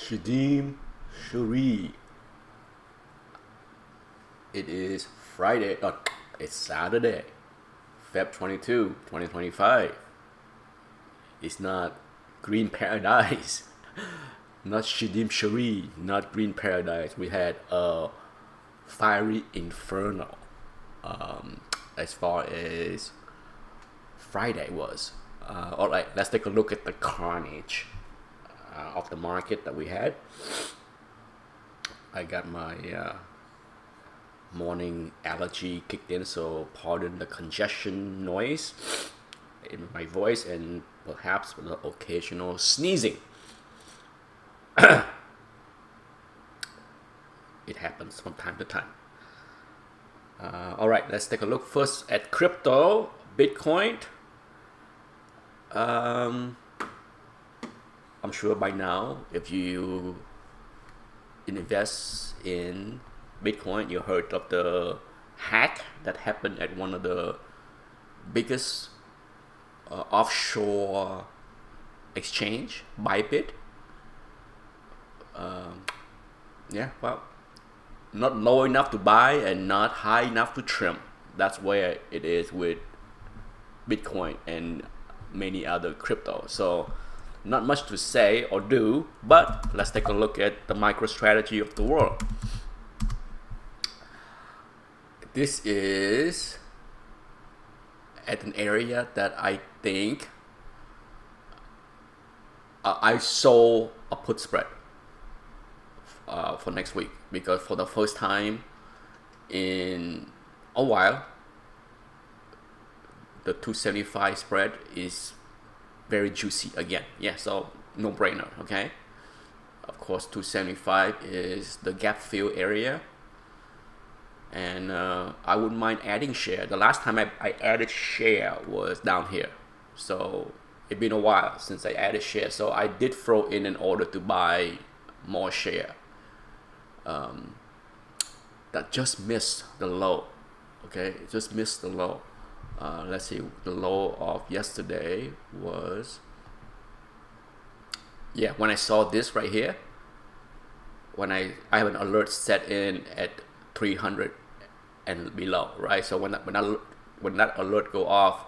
Shadim Shuri. It is Friday. It's Saturday, Feb 22, 2025. It's not Green Paradise. Not Shadim Shuri. Not Green Paradise. We had a fiery inferno. As far as Friday was. All right, let's take a look at the carnage of the market that we had. I got my morning allergy kicked in, so pardon the congestion noise in my voice and perhaps the occasional sneezing. It happens from time to time. All right, let's take a look first at crypto, Bitcoin. I'm sure by now, if you invest in Bitcoin, you heard of the hack that happened at one of the biggest offshore exchange, Bybit. Yeah, well, not low enough to buy and not high enough to trim. That's where it is with Bitcoin and many other crypto. So not much to say or do, but let's take a look at the MicroStrategy of the world. This is at an area that I think I saw a put spread for next week, because for the first time in a while, the 275 spread is very juicy again. Yeah, so no brainer. Okay, of course 275 is the gap fill area, and I wouldn't mind adding share. The last time I added share was down here, so it's been a while since I added share, so I did throw in an order to buy more share. That just missed the low. Okay, it just missed the low. Let's see, the low of yesterday was, yeah, when I saw this right here, when I have an alert set in at 300 and below, right? So when that alert go off,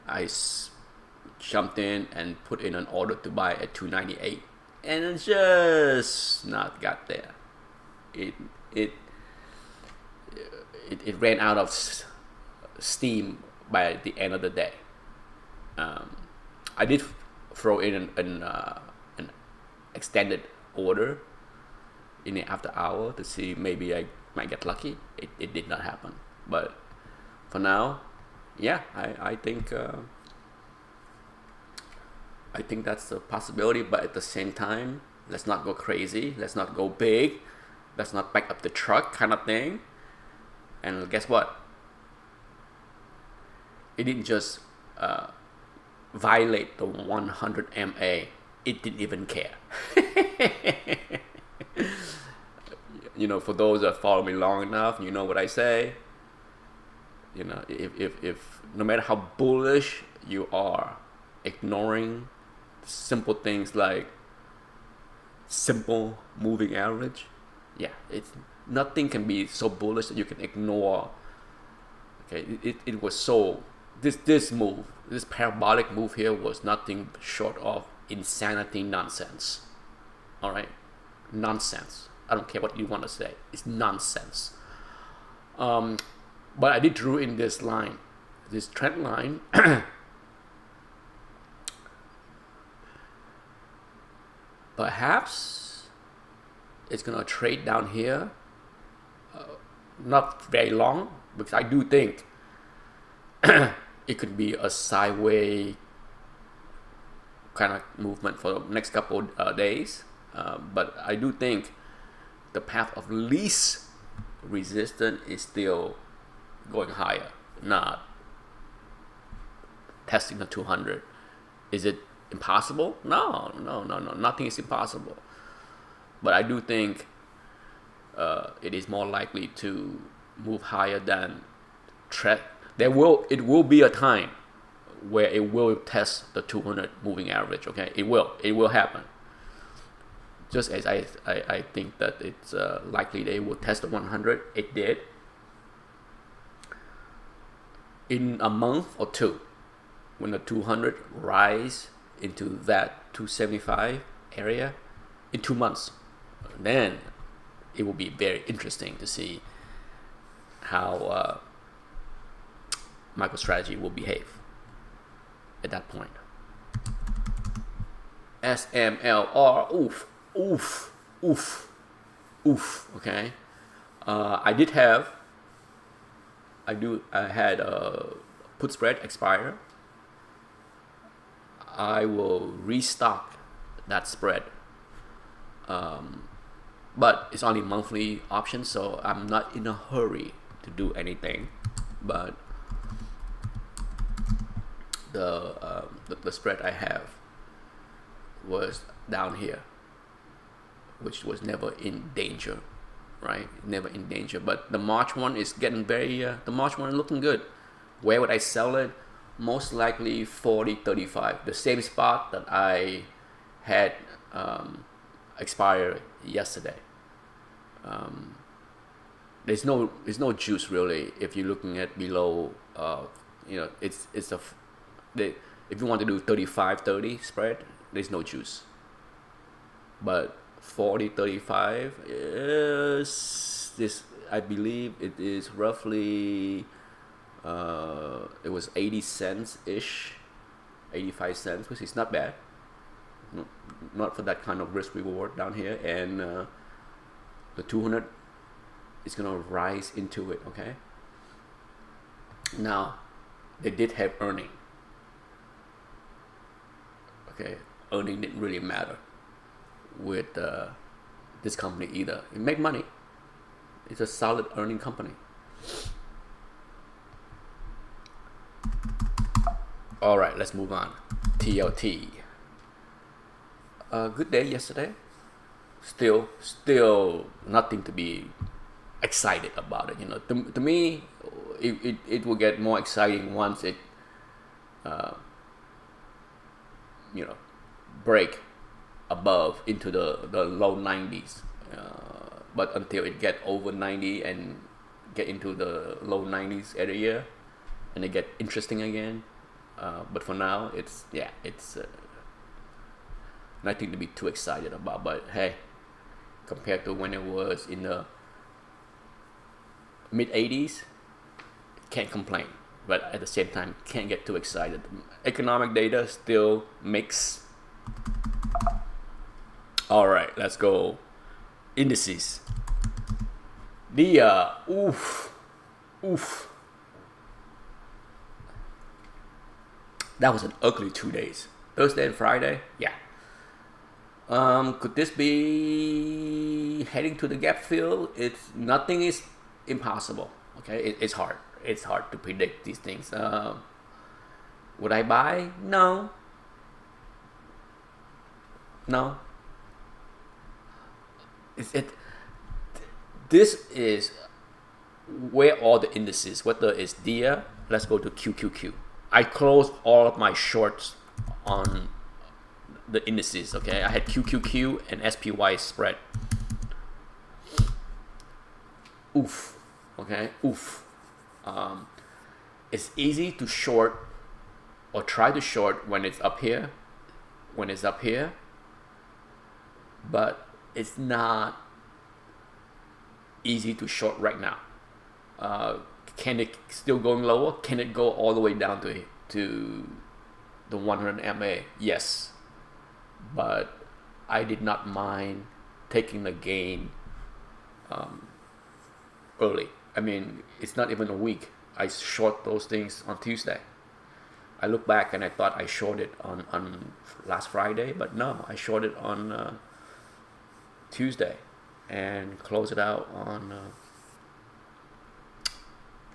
I jumped in and put in an order to buy at 298, and it just not got there. It ran out of steam by the end of the day. I did throw in an extended order in the after hour to see maybe I might get lucky. It did not happen, but for now, yeah, I think that's a possibility. But at the same time, let's not go crazy. Let's not go big. Let's not back up the truck kind of thing. And guess what? It didn't just violate the 100 MA. It didn't even care. You know, for those that follow me long enough, you know what I say. You know, if no matter how bullish you are, ignoring simple things like simple moving average, yeah, it's nothing can be so bullish that you can ignore. Okay, it was so, this move, this parabolic move here was nothing short of insanity, nonsense. All right, nonsense. I don't care what you want to say. It's nonsense. But I did drew in this line, this trend line. Perhaps it's gonna trade down here. Not very long, because I do think it could be a sideways kind of movement for the next couple days. But I do think the path of least resistance is still going higher, not testing the 200. Is it impossible? No. Nothing is impossible. But I do think it is more likely to move higher than it will be a time where it will test the 200 moving average. Okay, it will happen. just as I think that it's likely they will test the 100. It did. In a month or two, when the 200 rise into that 275 area, in 2 months, then it will be very interesting to see how MicroStrategy will behave at that point. SMLR, oof, oof, oof, oof. Okay, I had a put spread expire. I will restock that spread, but it's only monthly option, so I'm not in a hurry to do anything. But the spread I have was down here, which was never in danger, right? Never in danger. But the March one is getting very, the March one is looking good. Where would I sell it? Most likely 40.35, the same spot that I had expired yesterday. There's no juice really if you're looking at below. If you want to do 35.30 spread, there's no juice. But 40.35 is this. I believe it is roughly. It was 80 cents ish, 85 cents, which is not bad. Not for that kind of risk reward down here. And the 200 is gonna rise into it. Okay. Now, they did have earning. Okay, earning didn't really matter with this company either. It make money. It's a solid earning company. All right, let's move on. TLT. Good day yesterday. Still nothing to be excited about it. To me, it will get more exciting once it, break above into the low 90s. But until it get over 90 and get into the low 90s area, and it get interesting again. But for now, it's nothing to be too excited about. But hey, compared to when it was in the mid 80s, can't complain. But at the same time, can't get too excited. Economic data still mixed. All right, let's go. Indices. The oof. That was an ugly 2 days. Thursday and Friday, yeah. Could this be heading to the gap fill? Nothing is impossible. Okay, it's hard. It's hard to predict these things. Would I buy? No. This is where all the indices, whether it's DIA, let's go to QQQ. I closed all of my shorts on the indices, okay? I had QQQ and SPY spread. Oof, okay? Oof. It's easy to short or try to short when it's up here, but it's not easy to short right now. Can it still going lower? Can it go all the way down to the 100 MA? Yes, but I did not mind taking the gain early. I mean, it's not even a week. I short those things on Tuesday. I look back and I thought I shorted on last Friday, but no, I shorted on Tuesday and closed it out on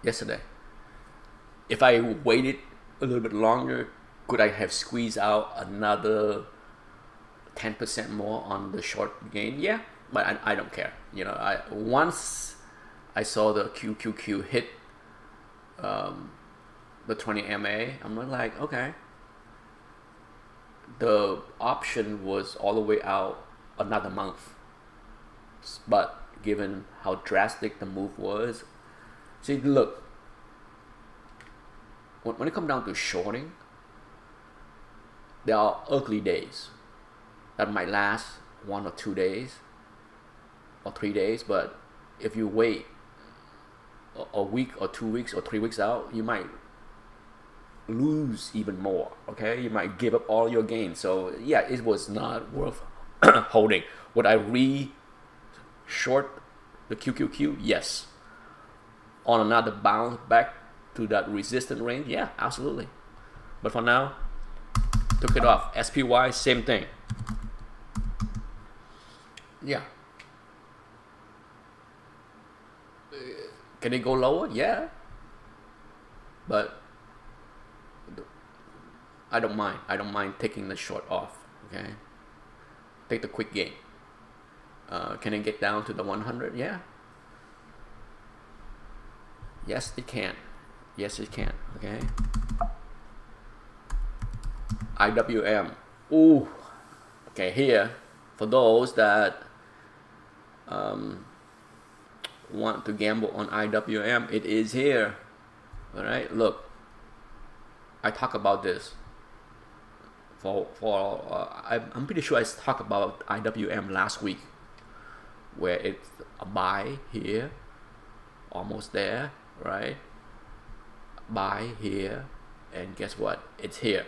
yesterday. If I waited a little bit longer, could I have squeezed out another 10% more on the short gain? Yeah, but I don't care. Once I saw the QQQ hit the 20 MA, I'm okay. The option was all the way out another month. But given how drastic the move was, see, look, when it comes down to shorting, there are ugly days that might last 1 or 2 days or 3 days, but if you wait a week or 2 weeks or 3 weeks out, you might lose even more. Okay, you might give up all your gains. So yeah, it was not worth holding. Would I short the QQQ? Yes. On another bounce back to that resistance range, yeah, absolutely. But for now, took it off. SPY, same thing. Yeah. Can it go lower? Yeah. But I don't mind. I don't mind taking the short off. Okay. Take the quick gain. Can it get down to the 100? Yeah. Yes, it can. Yes, it can. Okay. IWM. Ooh. Okay, here, for those that want to gamble on IWM, it is here. All right. Look, I talk about this. I'm pretty sure I talked about IWM last week, where it's a buy here, almost there, right? Buy here, and guess what? It's here.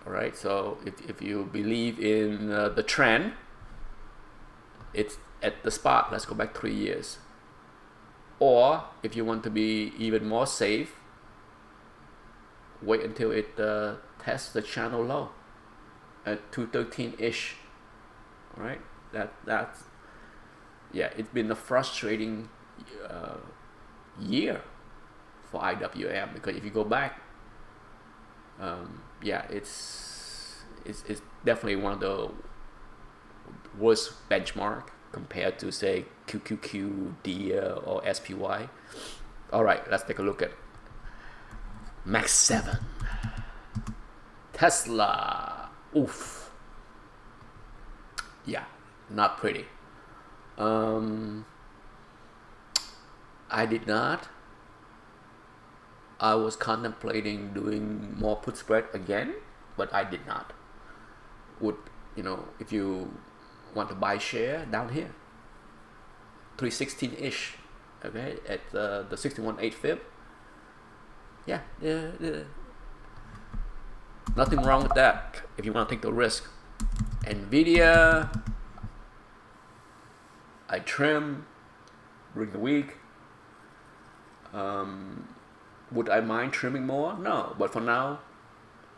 All right. So if you believe in the trend, it's at the spot. Let's go back 3 years. Or if you want to be even more safe, wait until it tests the channel low at 213-ish. All right. That's yeah. It's been a frustrating year for IWM, because if you go back, yeah, it's definitely one of the worst benchmark compared to, say, QQQ, DIA, or SPY. All right, let's take a look at Max 7. Tesla. Oof. Yeah, not pretty. I did not. I was contemplating doing more put spread again, but I did not. Would, if you want to buy share down here, 316-ish, okay, at the 61.8 fib. Yeah, nothing wrong with that if you want to take the risk. Nvidia, I trim during the week. Would I mind trimming more? No, but for now,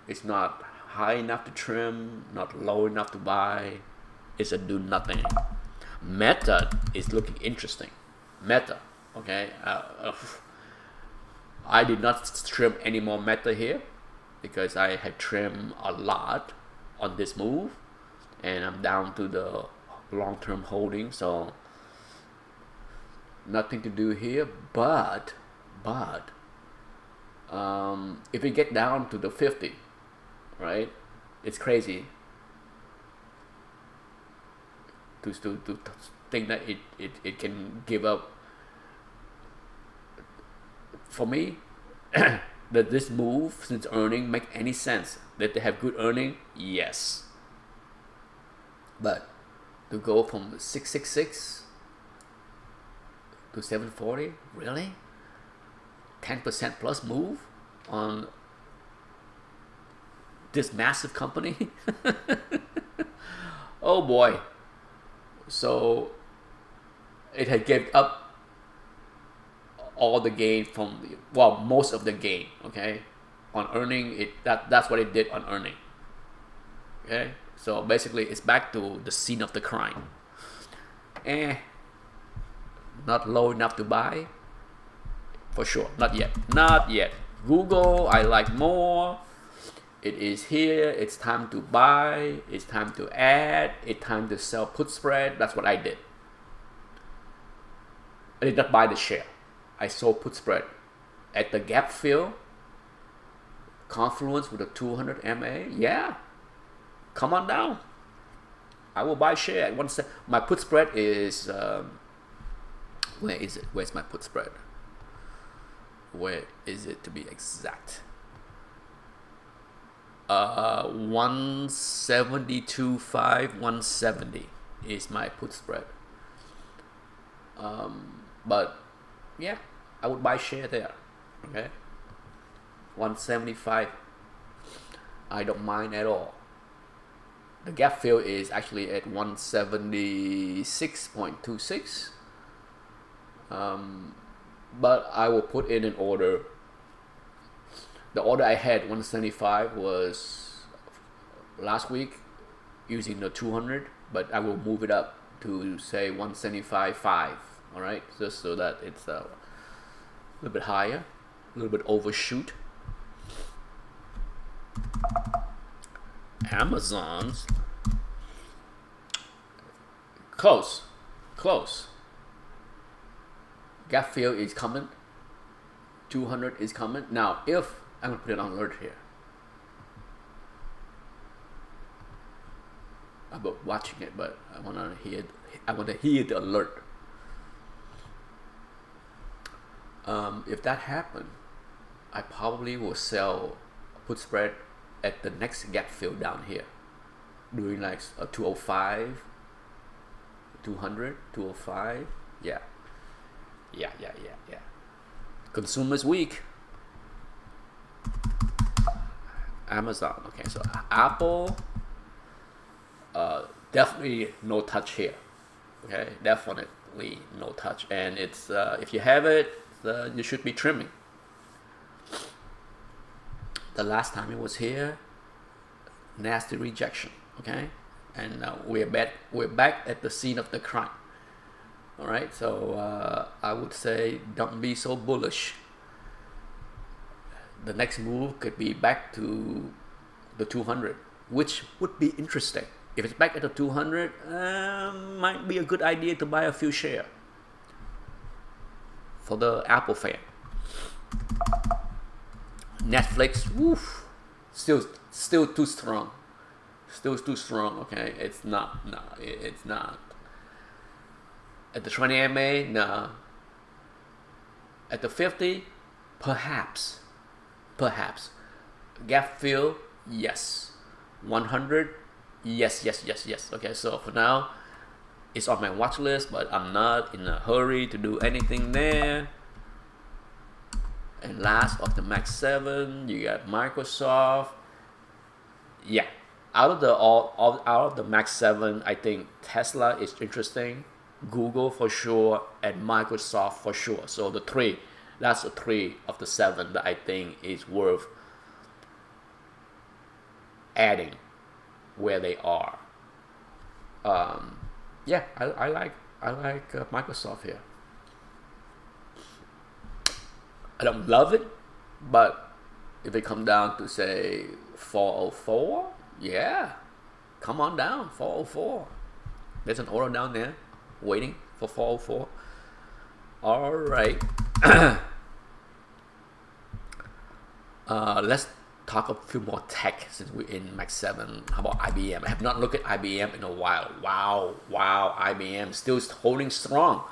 it's not high enough to trim, not low enough to buy. It's a do nothing. Meta is looking interesting. Meta, okay. I did not trim any more Meta here because I had trimmed a lot on this move, and I'm down to the long-term holding, so nothing to do here. But if we get down to the 50, right, it's crazy to think that it can give up. For me, that this move, since earning, make any sense. That they have good earning, yes, but to go from 666 to 740, really? 10% plus move on this massive company? Oh boy. So it had gave up all the gain from, well, most of the gain, okay, on earning. That's what it did on earning. Okay, so basically it's back to the scene of the crime. Not low enough to buy, for sure. Not yet. Google, I like more. It is here. It's time to buy. It's time to add. It's time to sell put spread. That's what I did. I did not buy the share. I sold put spread at the gap fill. Confluence with a 200 MA. Yeah. come on down. I will buy share at one cent. My put spread is where is it? Where's my put spread? Where is it to be exact? 172.5, 170 is my put spread. But yeah, I would buy share there. Okay, 175. I don't mind at all. The gap fill is actually at 176.26. But I will put in an order. The order I had 175 was last week using the 200, but I will move it up to say 175.5. All right, just so that it's a little bit higher, a little bit overshoot. Amazon's close. Gap fill is coming. 200 is coming. Now, if I'm gonna put it on alert here. I'm watching it, but I wanna hear the alert. If that happens, I probably will sell put spread at the next gap fill down here, doing like a 205, 200, 205. Yeah. Consumers week. Amazon. Okay, so Apple, definitely no touch here. Okay, definitely no touch, and it's if you have it, you should be trimming. The last time it was here, nasty rejection. Okay, and we're back at the scene of the crime. All right, so I would say don't be so bullish. The next move could be back to the 200, which would be interesting. If it's back at the 200, might be a good idea to buy a few shares for the Apple fan. Netflix, woof, still too strong. Still too strong. Okay, it's not. At the 20 MA, no. At the 50, perhaps. Gap fill, yes. 100, yes. Okay, so for now, it's on my watch list, but I'm not in a hurry to do anything there. And last of the Max 7, you got Microsoft. Yeah, out of the Max 7, I think Tesla is interesting. Google for sure, and Microsoft for sure. So that's the 3 of the 7 that I think is worth adding where they are. Yeah, I like Microsoft here. I don't love it, but if it comes down to say 404, yeah, come on down, 404. There's an order down there waiting for 404. All right. Let's talk a few more tech since we're in Max 7. How about IBM? I have not looked at IBM in a while. Wow, IBM still holding strong.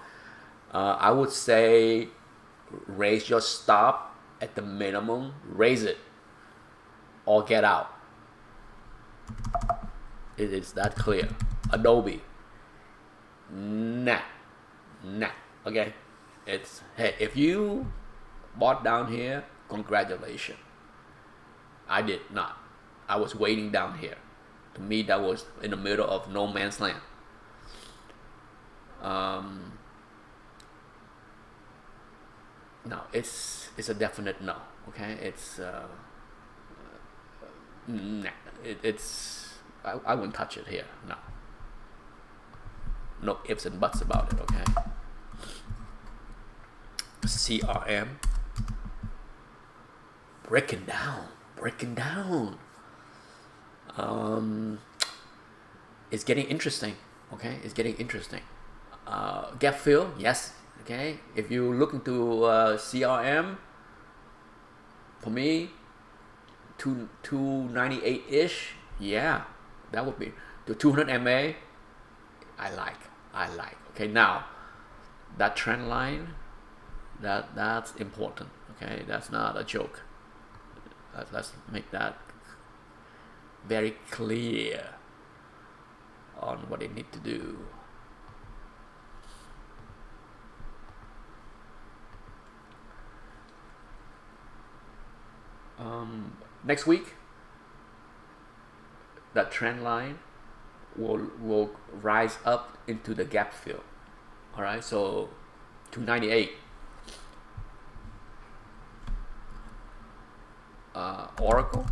I would say raise your stop at the minimum. Raise it or get out. It is that clear. Adobe. Nah. Okay. Hey, if you bought down here, congratulations. I did not. I was waiting down here. To me, that was in the middle of no man's land. No, it's a definite no. Okay, it's nah. I wouldn't touch it here. No ifs and buts about it. Okay. CRM breaking down. It's getting interesting. Okay, it's getting interesting. Gap fill, yes. Okay, if you look into CRM, for me, 298 ish. Yeah, That would be the 200 MA. I like. Okay, now that trend line, that's important. Okay, that's not a joke. Let's make that very clear on what they need to do. Next week, that trend line will rise up into the gap fill. All right, so 298. Oracle,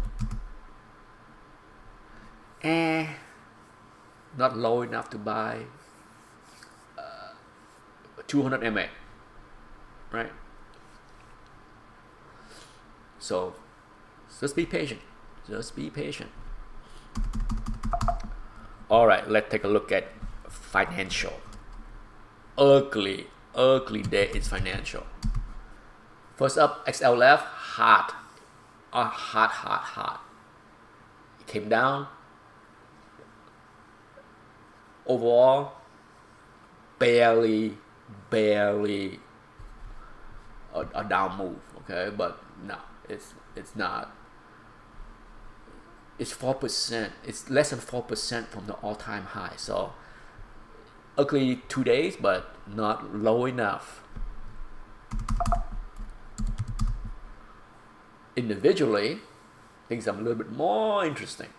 not low enough to buy. 200 MA, right? So just be patient. Just be patient. All right, let's take a look at financial. Ugly day is financial. First up, XLF, hot. Hot. It came down. Overall, barely a down move. Okay, but no, it's not. It's 4%. It's less than 4% from the all-time high. So ugly 2 days, but not low enough. Individually, things are a little bit more interesting.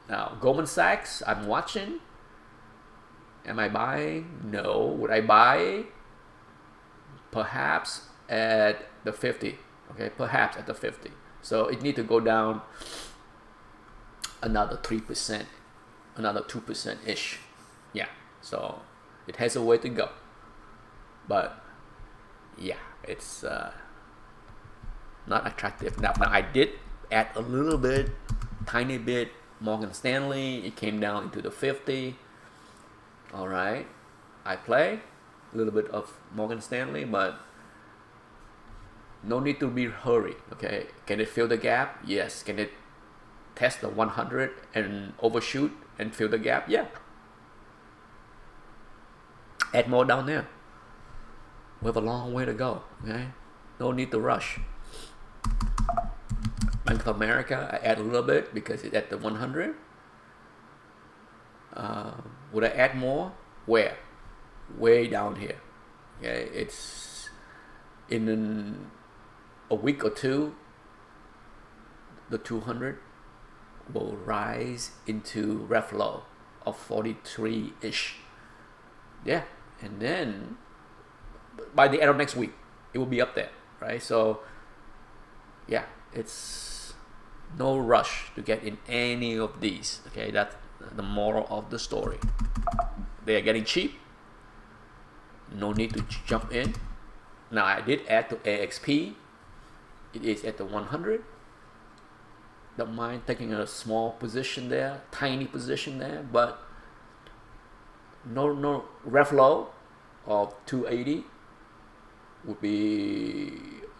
Now, Goldman Sachs, I'm watching. Am I buying? No. Would I buy? Perhaps at the 50. Okay, perhaps at the 50. So it need to go down another 3%, another 2%-ish. Yeah, so it has a way to go. But yeah, it's not attractive. Now I did add a little bit, tiny bit, Morgan Stanley. It came down into the 50. All right, I play a little bit of Morgan Stanley, but no need to be hurried. Okay, can it fill the gap? Yes. Can it test the 100 and overshoot and fill the gap? Yeah. Add more down there. We have a long way to go. Okay, no need to rush. Bank of America, I add a little bit because it's at the 100. Would I add more? Where? Way down here. Okay, it's in a week or two. The 200 will rise into reflow of 43-ish. Yeah, and then by the end of next week, it will be up there, right? So yeah, it's no rush to get in any of these. Okay, that's the moral of the story. They are getting cheap. No need to jump in. Now I did add to AXP. It is at the 100. Don't mind taking a small position there, tiny position there, but no reflow of 280 would be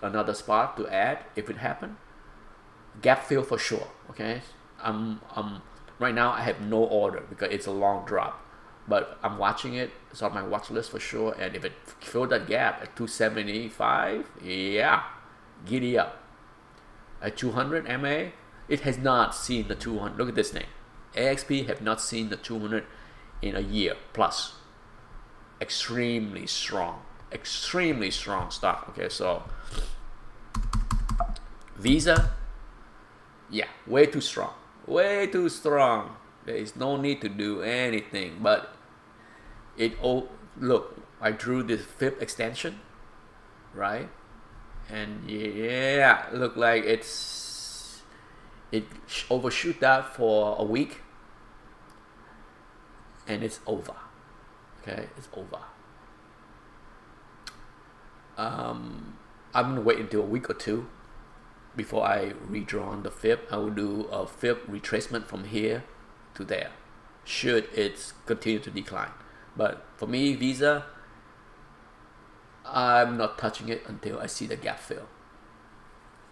another spot to add if it happened. Gap fill for sure. Okay, I'm right now I have no order because it's a long drop, but I'm watching it. It's on my watch list for sure. And if it filled that gap at 275, yeah, giddy up. At 200 MA, it has not seen the 200. Look at this name. AXP have not seen the 200 in a year plus. Extremely strong stock. Okay, so Visa, yeah, way too strong. There is no need to do anything, but look, I drew this fib extension, right? And yeah, look like it overshoot that for a week, and it's over. Okay, it's over. I'm gonna wait until a week or two before I redraw on the fib. I will do a fib retracement from here to there, should it continue to decline. But for me, Visa, I'm not touching it until I see the gap fill.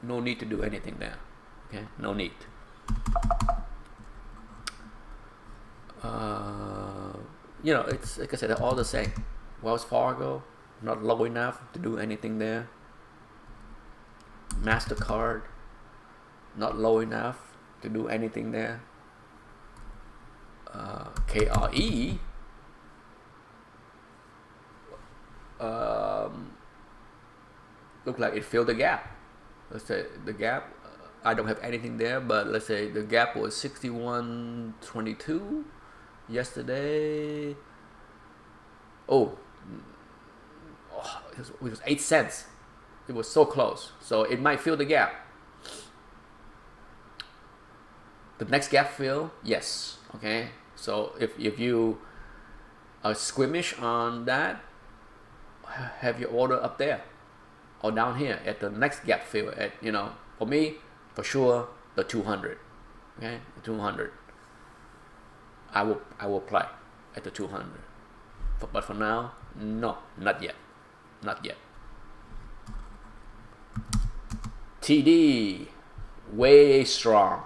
No need to do anything there. Okay, no need. Uh, you know, it's like I said, they're all the same. Wells Fargo, not low enough to do anything there. MasterCard, not low enough to do anything there. KRE, look like it filled the gap. Let's say the gap, I don't have anything there, but let's say the gap was 61.22 yesterday. Oh, it was 8 cents. It was so close. So it might fill the gap. The next gap fill, yes. Okay. So if you are squeamish on that, have your order up there or down here at the next gap fill. At, you know, for me, for sure, the 200. Okay, the 200. I will play at the 200. But for now, no, not yet, not yet. TD, way strong,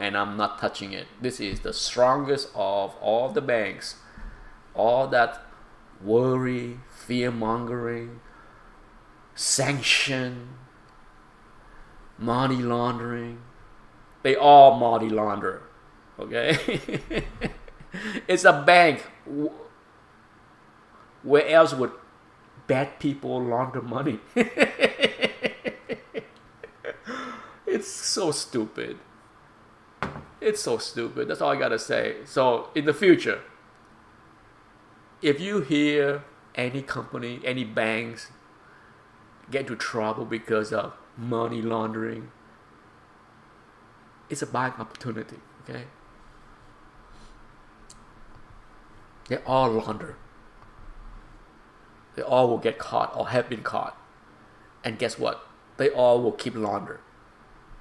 and I'm not touching it. This is the strongest of all the banks. All that worry, fear mongering, sanction, money laundering, they all money launder. Okay. It's a bank. Where else would bad people launder money? It's so stupid. It's so stupid. That's all I gotta say. So in the future, if you hear any company, any banks get into trouble because of money laundering, it's a buying opportunity. Okay. They all launder. They all will get caught or have been caught. And guess what? They all will keep launder.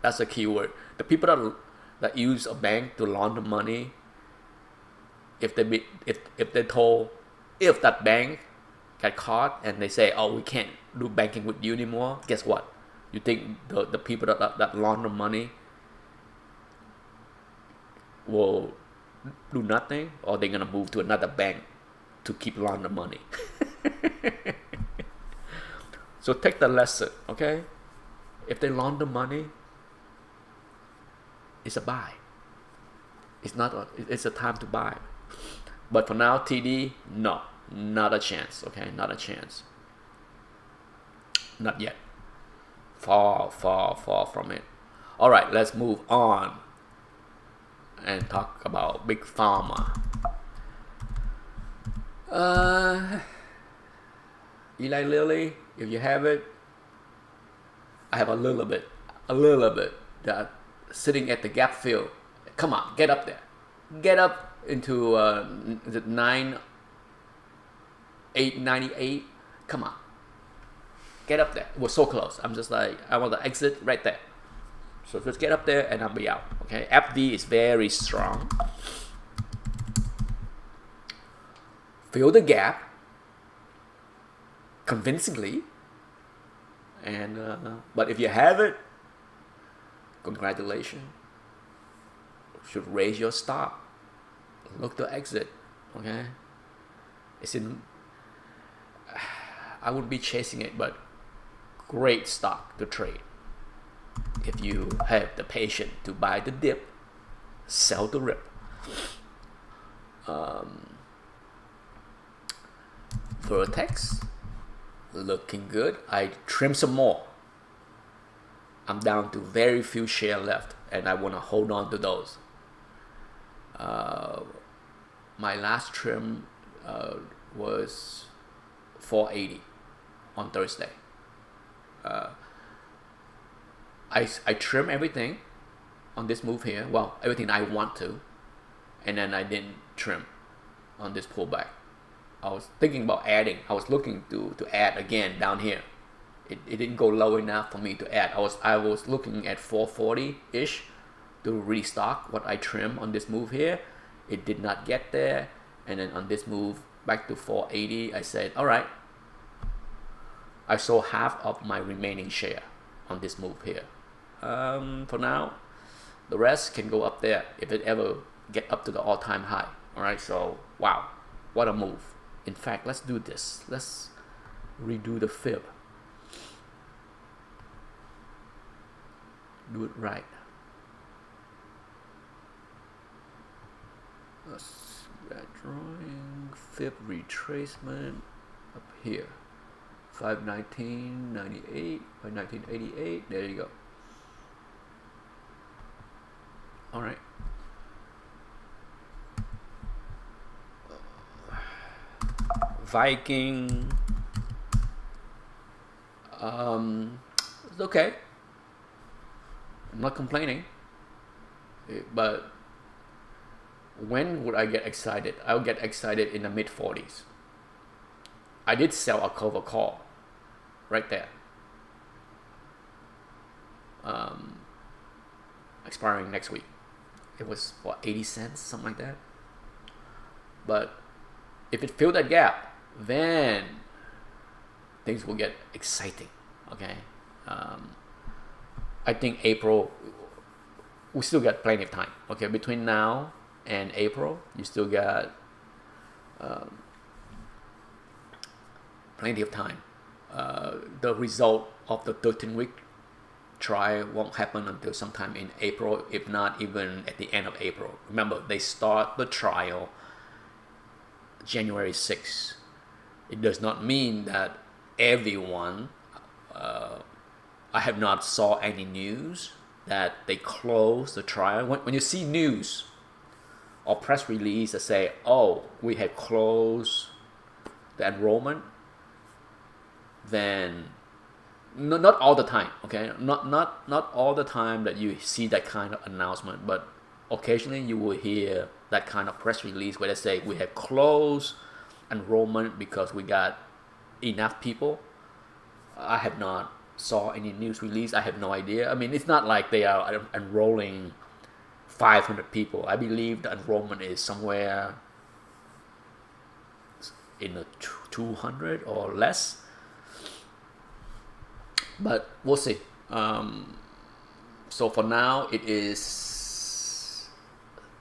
That's the key word. The people that use a bank to launder money, if that bank get caught and they say, oh, we can't do banking with you anymore, guess what? You think the people that launder money will do nothing, or they're gonna move to another bank to keep launder money? So take the lesson, okay? If they launder money, it's a buy. It's a time to buy. But for now, TD, no, not a chance. Okay, not a chance. Not yet. Far from it. All right, let's move on and talk about Big Pharma. Eli Lilly, if you have it, I have a little bit that sitting at the gap fill. Come on, get up there. Get up into is it 898? Come on. Get up there. It was so close. I'm just like, I want to exit right there. So just get up there and I'll be out. Okay. AbbVie is very strong. Fill the gap convincingly. And but if you have it, congratulations. Should raise your stop. Look to exit. Okay. It's in. I wouldn't be chasing it, but great stock to trade. If you have the patience to buy the dip, sell the rip. Vertex, looking good. I trim some more. I'm down to very few shares left, and I want to hold on to those. My last trim was 480 on Thursday. I trim everything on this move here. Well, everything I want to, and then I didn't trim on this pullback. I was thinking about adding. I was looking to add again down here. It didn't go low enough for me to add. I was looking at 440-ish to restock what I trim on this move here. It did not get there. And then on this move back to 480, I said, all right. I sold half of my remaining share on this move here. For now, the rest can go up there if it ever get up to the all-time high. All right, so wow, what a move. In fact, let's do this. Let's redo the fib. Do it right. Let's drawing fib retracement up here. 519.98 by 1988. There you go. All right. Viking. It's okay. I'm not complaining. But when would I get excited? I'll get excited in the mid 40s. I did sell a cover call right there. Expiring next week. It was what, 80 cents, something like that. But if it filled that gap, then things will get exciting. Okay. I think April, we still got plenty of time. Okay, between now and April, you still got plenty of time. The result of the 13-week trial won't happen until sometime in April, if not even at the end of April. Remember, they start the trial January 6th. It does not mean that everyone, I have not saw any news that they close the trial. When you see news or press release that say, oh, we have closed the enrollment, then not all the time, okay? Not all the time that you see that kind of announcement, but occasionally you will hear that kind of press release where they say we have closed enrollment because we got enough people. I have not saw any news release. I have no idea. I mean, it's not like they are enrolling 500 people. I believe the enrollment is somewhere in the 200 or less. But we'll see. So for now, it is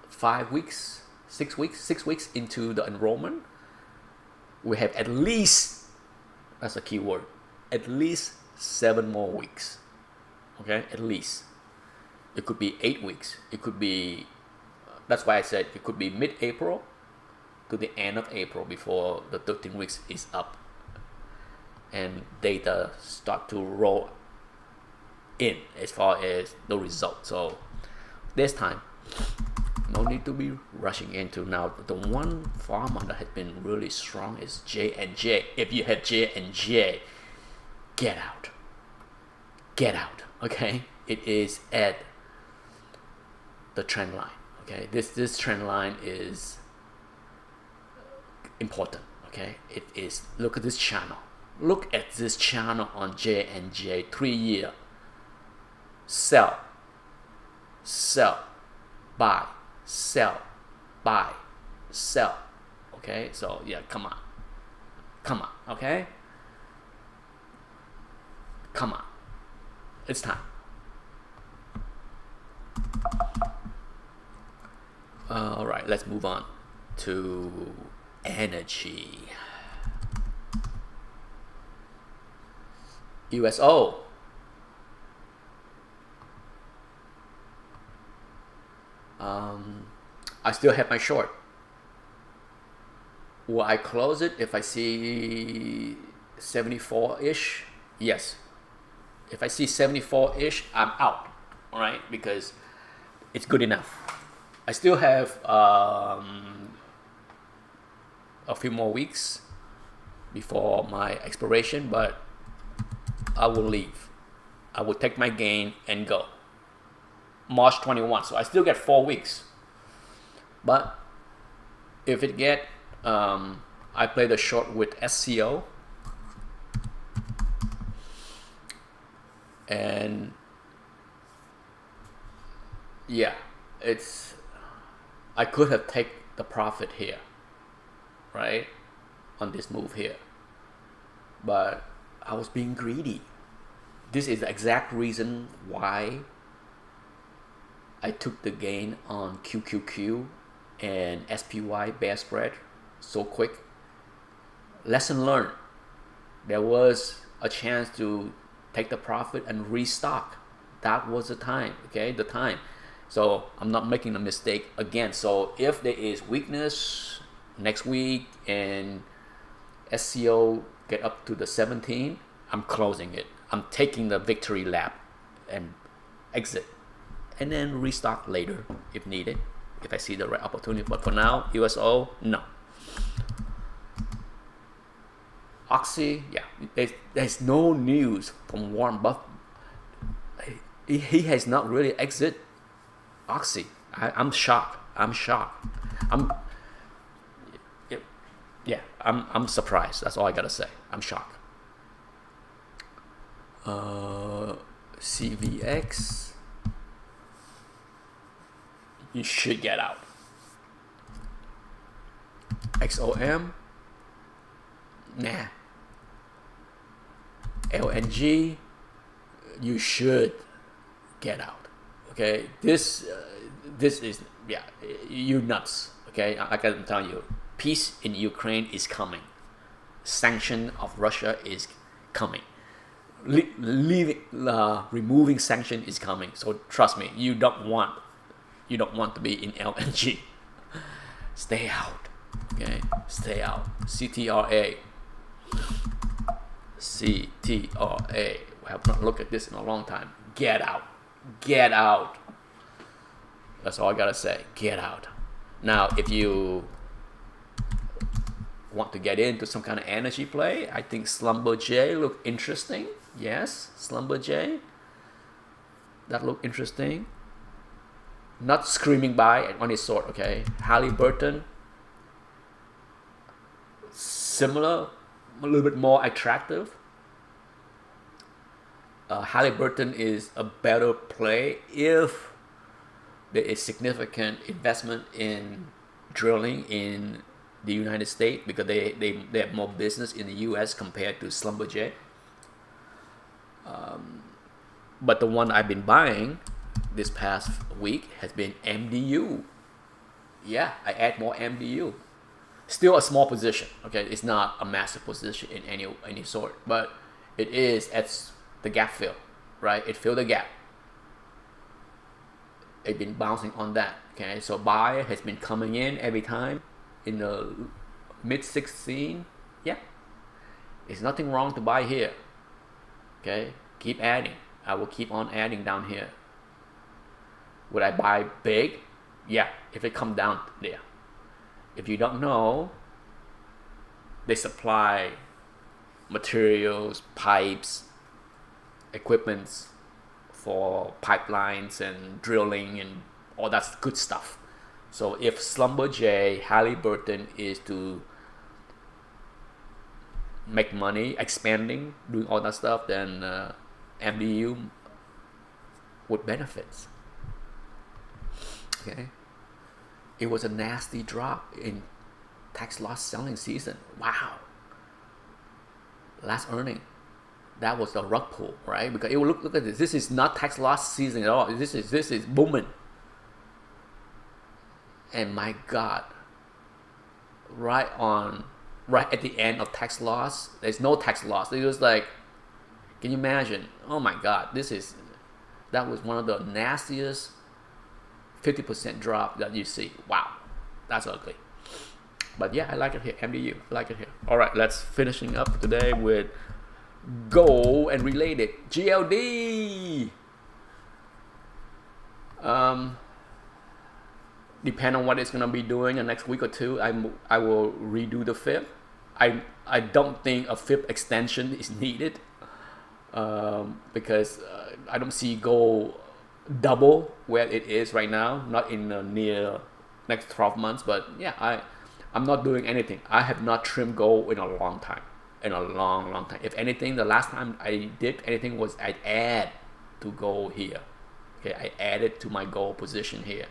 5 weeks, 6 weeks, 6 weeks into the enrollment. We have at least, that's a key word, at least 7 more weeks. Okay, at least. It could be 8 weeks. It could be, that's why I said it could be mid-April to the end of April before the 13 weeks is up and data start to roll in as far as the result. So this time, no need to be rushing into. Now the one pharma that has been really strong is J&J. If you have J&J, get out, okay? It is at the trend line. Okay, this trend line is important. Okay, it is. Look at this channel. Look at this channel on J&J 3 year. Sell, buy, sell, buy, sell. Okay, so yeah, come on, okay, come on, it's time. All right, let's move on to energy. USO. I still have my short. Will I close it if I see 74-ish? Yes. If I see 74-ish, I'm out. All right, because it's good enough. I still have a few more weeks before my expiration, but I will leave. I will take my gain and go. March 21, so I still get 4 weeks. But if it get, I play the short with SCO, and yeah, it's, I could have taken the profit here, right, on this move here, but I was being greedy. This is the exact reason why I took the gain on QQQ and SPY bear spread so quick. Lesson learned. There was a chance to take the profit and restock. That was the time, okay, the time. So I'm not making a mistake again. So if there is weakness next week and SCO get up to the 17, I'm closing it. I'm taking the victory lap and exit, and then restock later if needed, if I see the right opportunity. But for now, USO, no. Oxy, yeah, there's no news from Warren Buffett. He has not really exit Oxy. I'm shocked. I'm surprised. That's all I gotta say. I'm shocked. CVX, you should get out. XOM, nah. LNG, you should get out. Okay, this is, yeah, you nuts. Okay, I can tell you, peace in Ukraine is coming. Sanction of Russia is coming. Removing sanction is coming. So trust me, you don't want to be in LNG. Stay out. Okay, stay out. CTRA. We have not looked at this in a long time. Get out. Get out. That's all I gotta say. Get out. Now, if you want to get into some kind of energy play, I think Schlumberger look interesting. Yes, Schlumberger. That look interesting. Not screaming buy on his sort, okay? Halliburton. Similar, a little bit more attractive. Halliburton is a better play if there is significant investment in drilling in the United States, because they have more business in the US compared to Schlumberger. But the one I've been buying this past week has been MDU. Yeah, I add more MDU. Still a small position, okay? It's not a massive position in any sort, but it is at the gap fill, right? It filled the gap. It's been bouncing on that, okay? So buy has been coming in every time in the mid 16. Yeah, there's nothing wrong to buy here, okay? Keep adding. I will keep on adding down here. Would I buy big? Yeah, if it come down there. If you don't know, they supply materials, pipes, equipments for pipelines and drilling and all that good stuff. So if Schlumberger, Halliburton is to make money, expanding, doing all that stuff, then MDU would benefit. Okay. It was a nasty drop in tax loss selling season. Wow. Last earning, that was the rug pull, right? Because it will look at this. This is not tax loss season at all. This is booming. And my God, right at the end of tax loss, there's no tax loss. It was like, can you imagine? Oh my God, that was one of the nastiest 50% drop that you see. Wow, that's ugly. But yeah, I like it here. MDU, I like it here. All right, let's finishing up today with gold and related. GLD. Depend on what it's gonna be doing the next week or two. I will redo the FIB. I don't think a FIB extension is needed, because I don't see gold double where it is right now, not in the near next 12 months. But yeah, I'm not doing anything. I have not trimmed gold in a long time. If anything, the last time I did anything was I add to gold here. Okay, I added to my gold position here.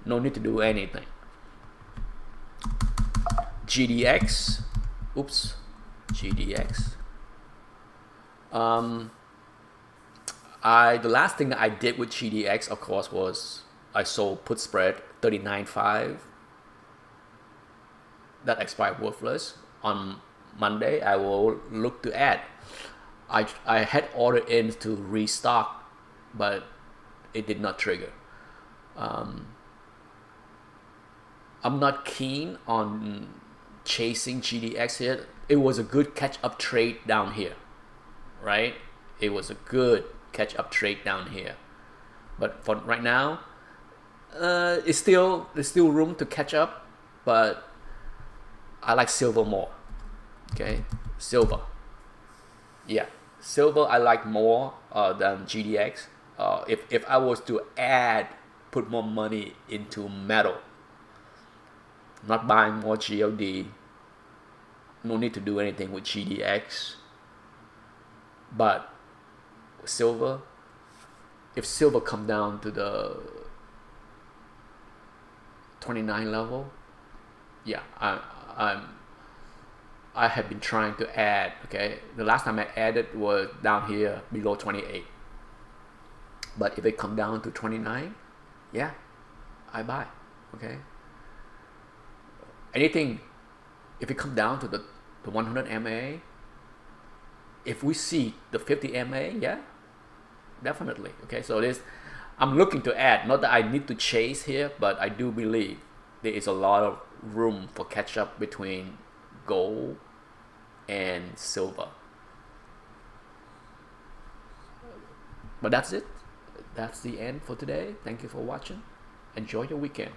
No need to do anything. GDX. Oops. GDX. The last thing that I did with GDX, of course, was I sold put spread 39.5 that expire worthless. On Monday, I will look to add. I had ordered in to restock, but it did not trigger. I'm not keen on chasing GDX here. It was a good catch-up trade down here, right? It was a good catch-up trade down here. But for right now, there's still room to catch up, but I like silver more. Okay, silver. Yeah, silver I like more than GDX. If I was to put more money into metal, not buying more GLD, no need to do anything with GDX. But silver, if silver come down to the 29 level, yeah, I have been trying to add. Okay, the last time I added was down here below 28. But if it come down to 29, yeah, I buy. Okay. Anything, if it come down to the 100 MA, if we see the 50 MA, yeah, definitely. Okay, so I'm looking to add. Not that I need to chase here, but I do believe there is a lot of room for catch up between gold and silver. But that's it. That's the end for today. Thank you for watching. Enjoy your weekend.